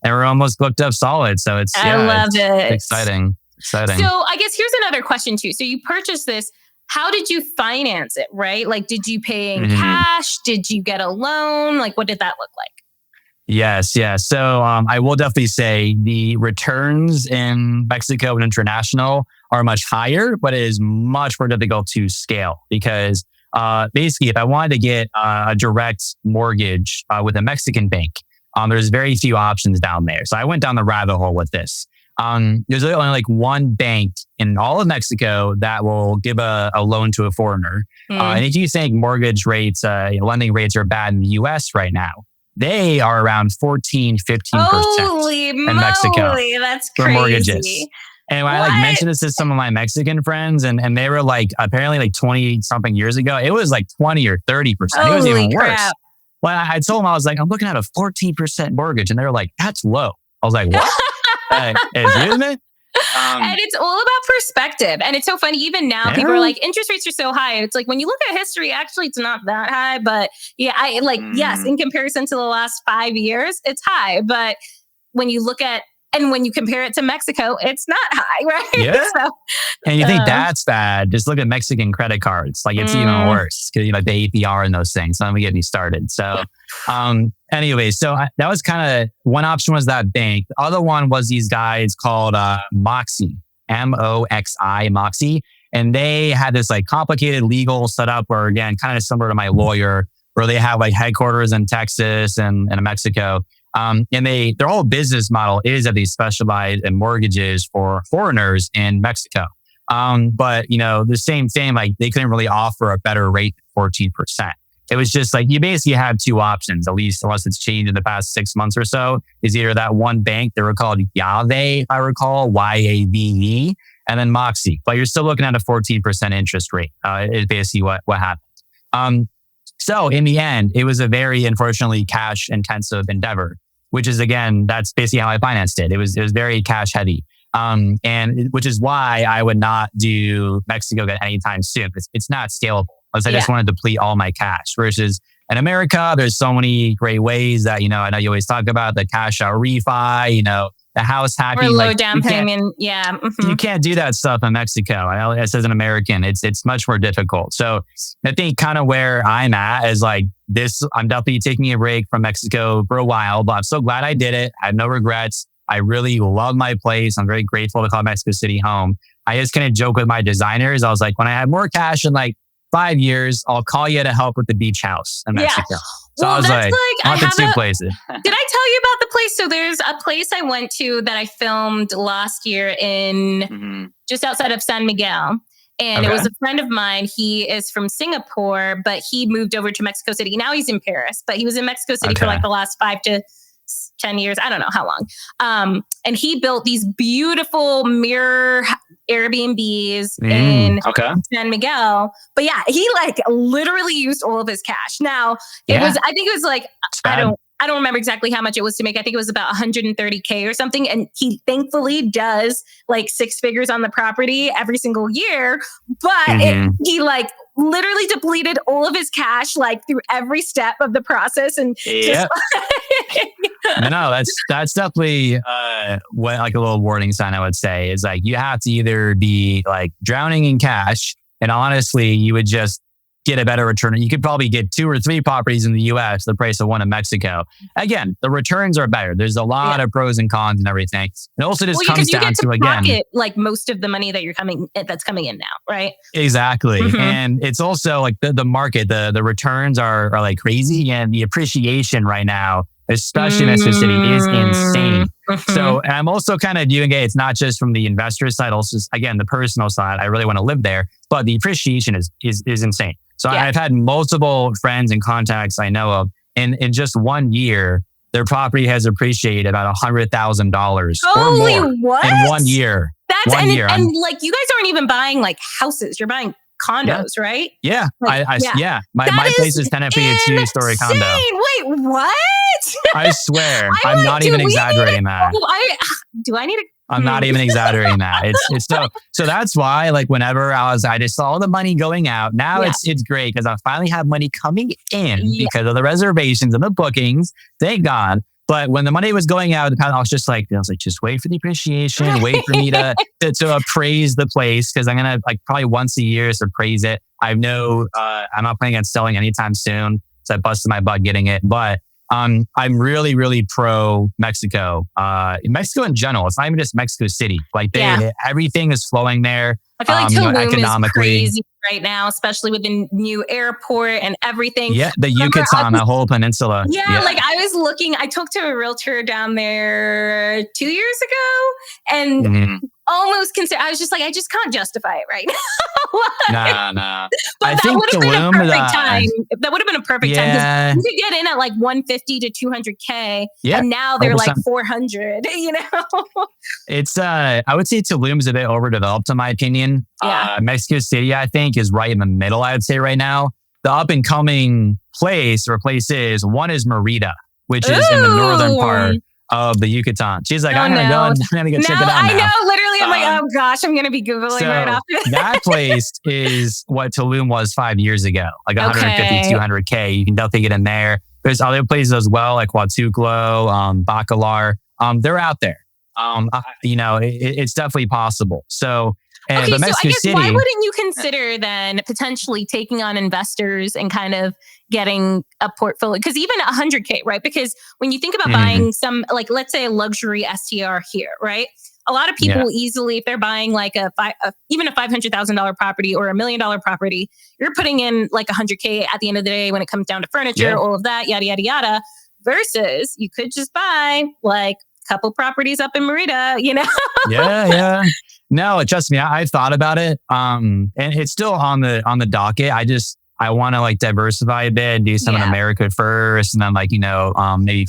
we're almost booked up solid. So it's exciting. So I guess here's another question too. So you purchased this. How did you finance it, right? Like, did you pay in cash? Did you get a loan? Like, what did that look like? Yes. So I will definitely say the returns in Mexico and international are much higher, but it is much more difficult to scale because basically if I wanted to get a direct mortgage with a Mexican bank, there's very few options down there. So I went down the rabbit hole with this. There's only like one bank in all of Mexico that will give a loan to a foreigner. And if you think mortgage rates, lending rates are bad in the US right now, they are around 14, 15% Holy in moly, Mexico. That's for crazy. Mortgages. And when I mentioned this to some of my Mexican friends, and they were like, apparently like 20 something years ago, it was like 20 or 30%. It was even worse. Well, I told them, I was like, I'm looking at a 14% mortgage. And they were like, that's low. I was like, what? Excuse me? And it's all about perspective. And it's so funny. Even now, people are like, interest rates are so high. And it's like, when you look at history, actually, it's not that high. But yes, in comparison to the last 5 years, it's high. But when you look at, and when you compare it to Mexico, it's not high, right? Yeah. And you think that's bad. Just look at Mexican credit cards. Like it's even worse because the APR and those things. Don't get me started. So anyway, that was kind of one option was that bank. The other one was these guys called Moxie, Moxi, Moxie. And they had this like complicated legal setup where again, kind of similar to my lawyer, where they have like headquarters in Texas and in Mexico. And their whole business model is that they specialize in mortgages for foreigners in Mexico. But the same thing, like they couldn't really offer a better rate than 14%. It was just like, you basically have two options, at least unless it's changed in the past 6 months or so, is either that one bank, they were called Yave, I recall, YAVE, and then Moxie. But you're still looking at a 14% interest rate, is basically what happened. So in the end, it was a very, unfortunately, cash intensive endeavor, which is, again, that's basically how I financed it. It was very cash heavy. And which is why I would not do Mexico anytime soon. It's not scalable. I just want to deplete all my cash versus in America, there's so many great ways that, I know you always talk about the cash out refi, the house hacking. Or low down payment. Yeah. You can't do that stuff in Mexico. As an American, it's much more difficult. So I think kind of where I'm at is like this, I'm definitely taking a break from Mexico for a while, but I'm so glad I did it. I had no regrets. I really love my place. I'm very grateful to call Mexico City home. I just kind of joke with my designers. I was like, when I have more cash in like 5 years, I'll call you to help with the beach house in Mexico. So I was that's like, I want the two places. Did I tell you about the place? So there's a place I went to that I filmed last year in just outside of San Miguel. And it was a friend of mine. He is from Singapore, but he moved over to Mexico City. Now he's in Paris, but he was in Mexico City for like the last 5 to 10 years. I don't know how long. And he built these beautiful mirror Airbnbs in San Miguel. But yeah, he like literally used all of his cash. Now it was, I think it was like, I don't remember exactly how much it was to make. I think it was about 130K or something. And he thankfully does like 6 figures on the property every single year. But he like literally depleted all of his cash like through every step of the process. And no, that's definitely what like a little warning sign I would say is like you have to either be like drowning in cash, and honestly, you would just get a better return. You could probably get 2 or 3 properties in the US, the price of one in Mexico. Again, the returns are better. There's a lot of pros and cons and everything. And also just comes down to again, pocket, like most of the money that that's coming in now, right? Exactly. And it's also like the market, the returns are like crazy, and the appreciation right now, especially in Mexico City, is insane. So, and I'm also kind of viewing it's not just from the investor side, also again, the personal side. I really want to live there, but the appreciation is insane. So I've had multiple friends and contacts I know of, and in just 1 year, their property has appreciated about $100,000 or more in 1 year. That's and like you guys aren't even buying like houses; you're buying condos, right? Yeah, like, my place is tenant free, a 2-story condo. Wait, what? I swear, I'm not even exaggerating that. I'm not even exaggerating that. It's so that's why like whenever I just saw the money going out. Now it's great because I finally have money coming in because of the reservations and the bookings. Thank God. But when the money was going out, I was like, just wait for the appreciation, wait for me to appraise the place, because I'm gonna like probably once a year to appraise it. I know I'm not planning on selling anytime soon, so I busted my butt getting it. But I'm really, really pro Mexico. Mexico in general. It's not even just Mexico City. Like everything is flowing there. I feel like Tulum is crazy right now, especially with the new airport and everything. Yeah, the Yucatan, the whole peninsula. Yeah, like I talked to a realtor down there 2 years ago, and almost I was just like, I just can't justify it right now. Nah. But that would have been a perfect time. That would have been a perfect time, because you could get in at like 150 to 200K, and now they're 100%. Like 400. You know, it's I would say Tulum is a bit overdeveloped in my opinion. Mexico City, I think, is right in the middle. I would say right now, the up and coming places. One is Merida, which is in the northern part of the Yucatan. She's like, I'm gonna go check it out now. I know, literally. I'm like, oh gosh, I'm gonna be Googling right after that place is what Tulum was 5 years ago, like 150, 200K. You can definitely get in there. There's other places as well, like Huatulco, Bacalar. They're out there. It's definitely possible. So, but Mexico so I guess City, why wouldn't you consider then potentially taking on investors and kind of getting a portfolio? Because even 100K, right? Because when you think about buying some, like let's say a luxury STR here, right? A lot of people easily, if they're buying like even a $500,000 property or $1 million property, you're putting in like 100K at the end of the day when it comes down to furniture, all of that, yada, yada, yada. Versus you could just buy like a couple properties up in Merida, you know? Yeah. No, trust me, I've thought about it. And it's still on the docket. I want to like diversify a bit and do some in America first. And then like, maybe,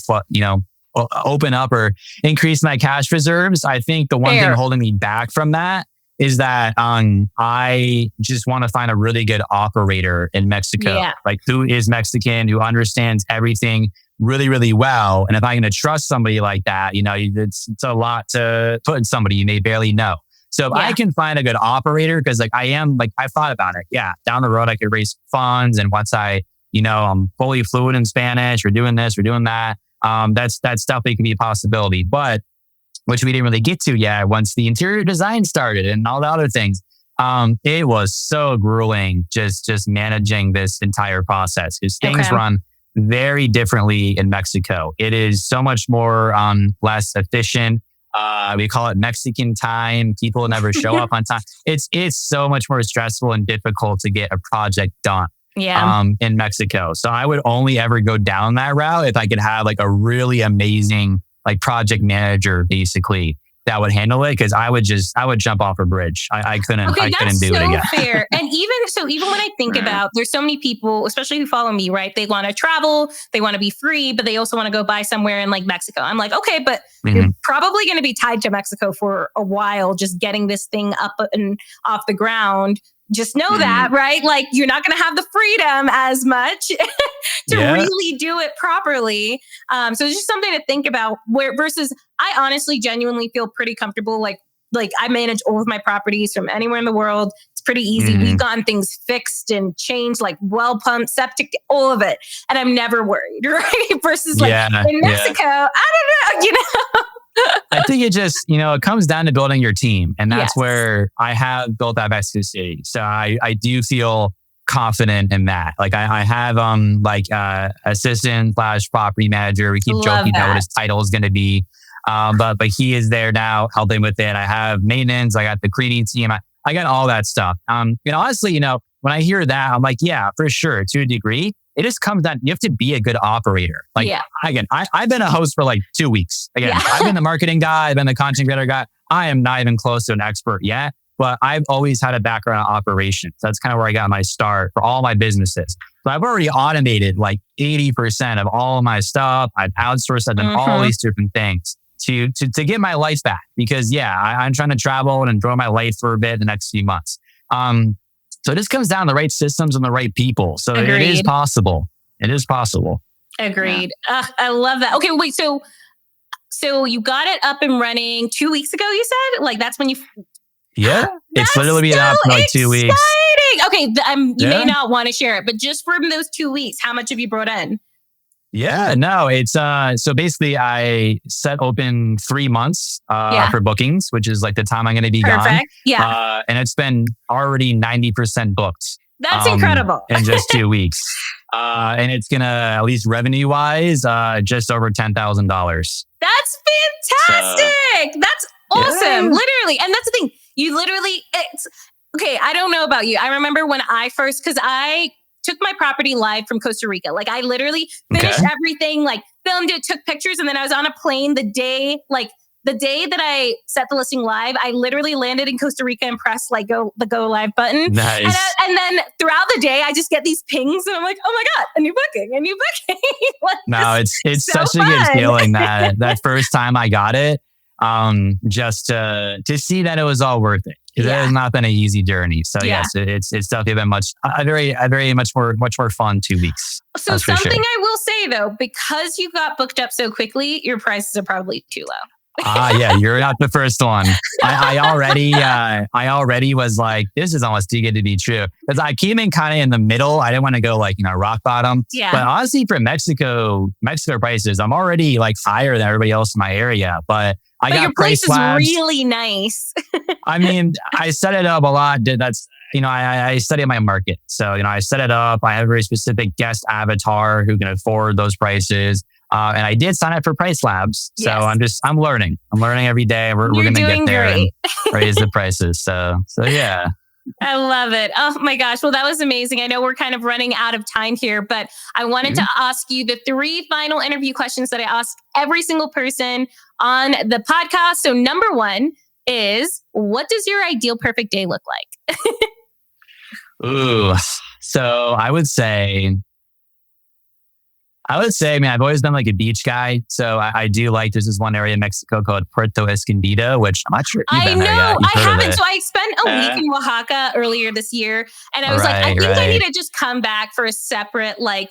open up or increase my cash reserves. I think the one thing holding me back from that is that I just want to find a really good operator in Mexico, like who is Mexican, who understands everything really, really well. And if I'm going to trust somebody like that, it's a lot to put in somebody you may barely know. So if I can find a good operator, because like I've thought about it. Yeah, down the road I could raise funds, and once I'm fully fluent in Spanish, or doing this or doing that, that's definitely can be a possibility. But which we didn't really get to yet. Once the interior design started and all the other things, it was so grueling just managing this entire process, because things run very differently in Mexico. It is so much more less efficient. We call it Mexican time. People never show up on time. It's so much more stressful and difficult to get a project done. Yeah. In Mexico. So I would only ever go down that route if I could have like a really amazing like project manager basically that would handle it, because I would jump off a bridge. I couldn't do it again. Fair. And even when I think about, there's so many people, especially who follow me, right? They want to travel, they want to be free, but they also want to go buy somewhere in like Mexico. I'm like, okay, but you're probably going to be tied to Mexico for a while, just getting this thing up and off the ground. Just know that, right? Like you're not going to have the freedom as much to really do it properly. So it's just something to think about. Where versus, I honestly, genuinely feel pretty comfortable. Like I manage all of my properties from anywhere in the world. It's pretty easy. We've gotten things fixed and changed, like well pumped, septic, all of it, and I'm never worried, right? Versus like in Mexico, I don't know, I think it just, it comes down to building your team. And that's where I have built that Mexico City. So I do feel confident in that. Like I have assistant / property manager. We keep joking about what his title is going to be. But he is there now helping with it. I have maintenance. I got the cleaning team. I got all that stuff. Honestly, when I hear that, I'm like, yeah, for sure. To a degree, it just comes down, you have to be a good operator. Like, again, I've been a host for like 2 weeks. Again, I've been the marketing guy. I've been the content creator guy. I am not even close to an expert yet, but I've always had a background in operations. That's kind of where I got my start for all my businesses. So I've already automated like 80% of all of my stuff. I've outsourced. I've done all these different things to get my life back, because I'm trying to travel and enjoy my life for a bit the next few months. So this comes down to the right systems and the right people. So it is possible. It is possible. Agreed. I love that. Okay, wait. So you got it up and running 2 weeks ago, you said? Like that's when you... Yeah. It's literally been up for like 2 weeks. Okay. You may not want to share it, but just from those 2 weeks, how much have you brought in? Yeah, no, it's so basically I set open 3 months for bookings, which is like the time I'm going to be gone. Yeah. And it's been already 90% booked. That's incredible. In just 2 weeks. And it's going to, at least revenue wise, just over $10,000. That's fantastic. That's awesome. Literally. And that's the thing. Okay, I don't know about you. I remember when I first, because I took my property live from Costa Rica. Like I literally finished everything, like filmed it, took pictures, and then I was on a plane the day that I set the listing live. I literally landed in Costa Rica and pressed the go live button. Nice. And then throughout the day, I just get these pings, and I'm like, oh my god, a new booking. No, it's so such a good feeling that first time I got it. Just to see that it was all worth it. It has not been an easy journey. So yes, it's definitely been much more fun 2 weeks. So something I will say though, because you got booked up so quickly, your prices are probably too low. Yeah, you're not the first one. I already was like, this is almost too good to be true. Because I came in kind of in the middle. I didn't want to go rock bottom. Yeah. But honestly, for Mexico prices, I'm already like higher than everybody else in my area. But I got your place is labs. really nice. I mean, I set it up a lot. That's, I study my market. So, I set it up. I have a very specific guest avatar who can afford those prices. And I did sign up for Price Labs. So I'm learning. I'm learning every day. We're going to get there and raise the prices. So yeah. I love it. Oh my gosh. Well, that was amazing. I know we're kind of running out of time here, but I wanted to ask you the 3 final interview questions that I ask every single person on the podcast. So number 1 is, what does your ideal perfect day look like? Ooh. So I would say, man, I've always been like a beach guy. So I do like, there's this one area in Mexico called Puerto Escondido, which I'm not sure if you've been there yet. I haven't. So I spent a week in Oaxaca earlier this year. And I was I think I need to just come back for a separate, like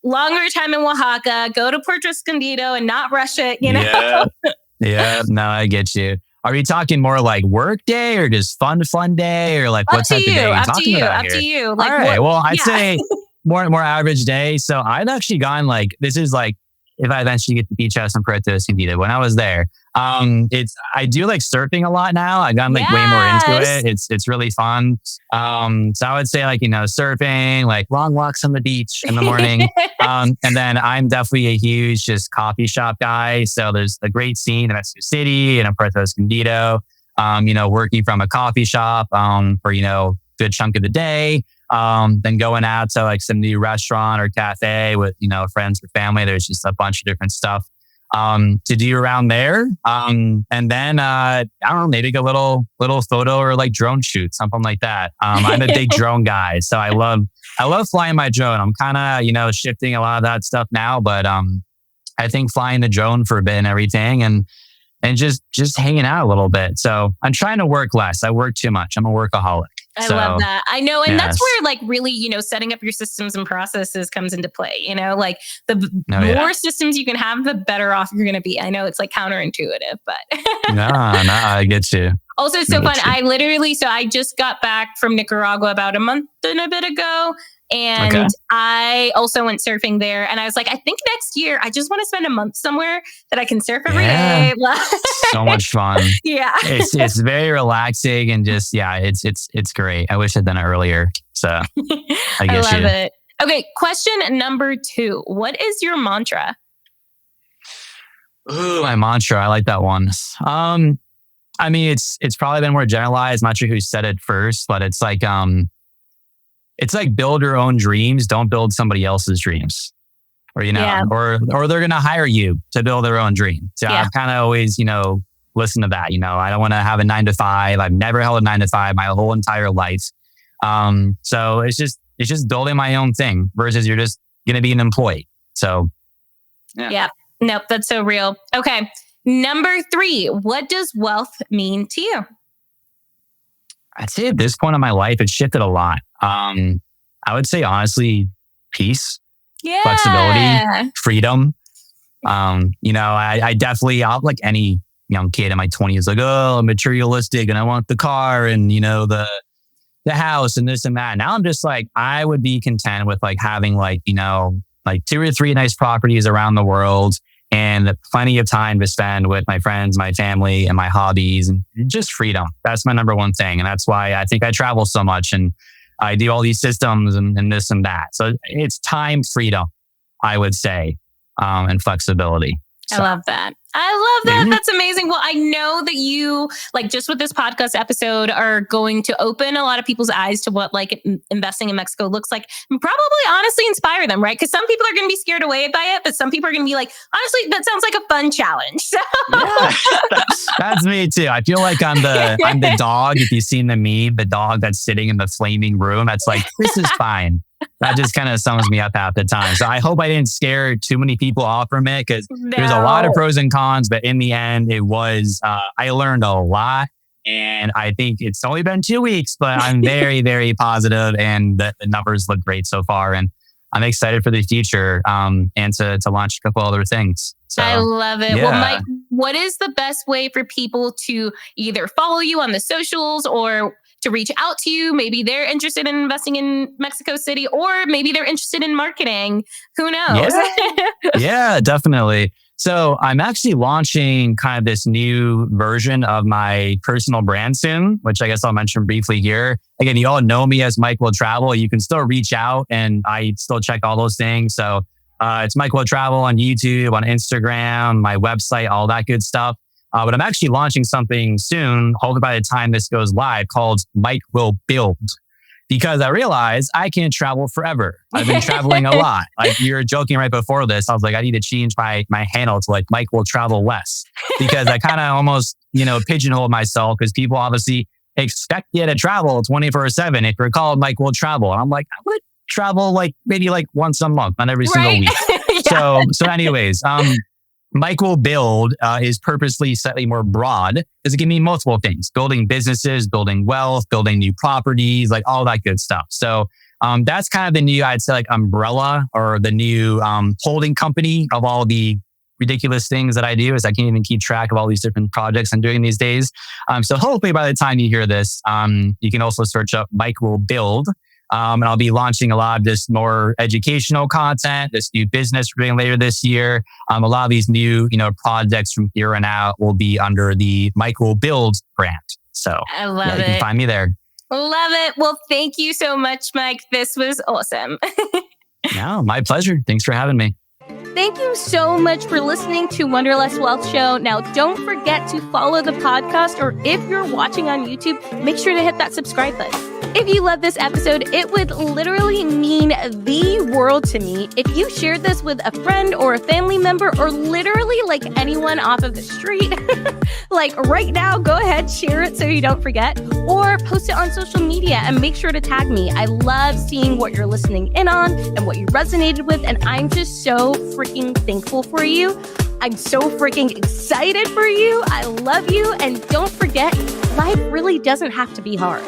longer time in Oaxaca, go to Puerto Escondido and not rush it, Yeah, no, I get you. Are you talking more like work day or just fun day or like what type of day are you talking about here? Up to you. Like, all right. Well, I'd say more average day. So I've actually gone this is like, if I eventually get the beach house in Puerto Escondido, when I was there, I do like surfing a lot now. I've gotten way more into it. It's really fun. So I would say surfing, like long walks on the beach in the morning. And then I'm definitely a huge just coffee shop guy. So there's a great scene in Mexico City and in Puerto Escondido, working from a coffee shop, for, good chunk of the day. Then going out to like some new restaurant or cafe with, friends or family. There's just a bunch of different stuff to do around there. And then, I don't know, maybe a little photo or like drone shoot, something like that. I'm a big drone guy. So I love flying my drone. I'm kind of, shifting a lot of that stuff now, but, I think flying the drone for a bit and everything and just hanging out a little bit. So I'm trying to work less. I work too much. I'm a workaholic. I love that. I know. And that's where like really, setting up your systems and processes comes into play, like the more systems you can have, the better off you're going to be. I know it's like counterintuitive, but no, I get you. Also, so fun. I just got back from Nicaragua about a month and a bit ago. And I also went surfing there. And I was like, I think next year, I just want to spend a month somewhere that I can surf every day. So much fun. Yeah. It's very relaxing and just, it's great. I wish I'd done it earlier. So I guess I love it. Okay. Question number 2. What is your mantra? Ooh, my mantra. I like that one. I mean, it's probably been more generalized. I'm not sure who said it first, but it's like build your own dreams. Don't build somebody else's dreams, or or they're gonna hire you to build their own dream. So I've kind of always listen to that. I don't want to have a 9 to 5. I've never held a 9 to 5 my whole entire life. So it's just building my own thing versus you're just gonna be an employee. So yeah. Nope, that's so real. Okay. Number 3, what does wealth mean to you? I'd say at this point in my life, it's shifted a lot. I would say honestly, peace, flexibility, freedom. I definitely, like any young kid in my 20s, like, I'm materialistic and I want the car and, the house and this and that. Now I'm just like, I would be content with like having like 2 or 3 nice properties around the world and plenty of time to spend with my friends, my family, and my hobbies, and just freedom. That's my number one thing. And that's why I think I travel so much and I do all these systems and this and that. So it's time freedom, I would say, and flexibility. So. I love that. Mm-hmm. That's amazing. Well, I know that you, like, just with this podcast episode, are going to open a lot of people's eyes to what like investing in Mexico looks like, and probably honestly inspire them, right? Because some people are going to be scared away by it, but some people are going to be like, honestly, that sounds like a fun challenge. So. That's me too. I feel like I'm the dog. If you've seen the meme, the dog that's sitting in the flaming room, that's like, this is fine. That just kind of sums me up half the time. So I hope I didn't scare too many people off from it because there's a lot of pros and cons, but in the end, it was, I learned a lot. And I think it's only been 2 weeks, but I'm very, very positive and the numbers look great so far. And I'm excited for the future and to launch a couple other things. So, I love it. Yeah. Well, Mike, what is the best way for people to either follow you on the socials or to reach out to you? Maybe they're interested in investing in Mexico City, or maybe they're interested in marketing. Who knows? Yeah, definitely. So I'm actually launching kind of this new version of my personal brand soon, which I guess I'll mention briefly here. Again, you all know me as Mike Will Travel. You can still reach out and I still check all those things. So it's Mike Will Travel on YouTube, on Instagram, my website, all that good stuff. But I'm actually launching something soon, hopefully by the time this goes live, called Mike Will Build. Because I realized I can't travel forever. I've been traveling a lot. Like you were joking right before this. I was like, I need to change my handle to like Mike Will Travel Less. Because I kind of almost, pigeonhole myself because people obviously expect you to travel 24/7 if you're called Mike Will Travel. And I'm like, I would travel maybe once a month, not every single week. Yeah. So anyways, Mike Will Build is purposely slightly more broad because it can mean multiple things: building businesses, building wealth, building new properties, like all that good stuff. So that's kind of the new, I'd say, like umbrella or the new holding company of all the ridiculous things that I do, as I can't even keep track of all these different projects I'm doing these days. So hopefully by the time you hear this, you can also search up Mike Will Build. And I'll be launching a lot of this more educational content, this new business we're doing later this year. A lot of these new, projects from here on out will be under the Mike Will Build brand. So I love it. You can find me there. Love it. Well, thank you so much, Mike. This was awesome. No, my pleasure. Thanks for having me. Thank you so much for listening to Wanderlust Wealth Show. Now, don't forget to follow the podcast, or if you're watching on YouTube, make sure to hit that subscribe button. If you love this episode, it would literally mean the world to me if you shared this with a friend or a family member or literally like anyone off of the street. Like right now, go ahead, share it so you don't forget, or post it on social media and make sure to tag me. I love seeing what you're listening in on and what you resonated with, and I'm just so freaking thankful for you. I'm so freaking excited for you. I love you, and don't forget, life really doesn't have to be hard.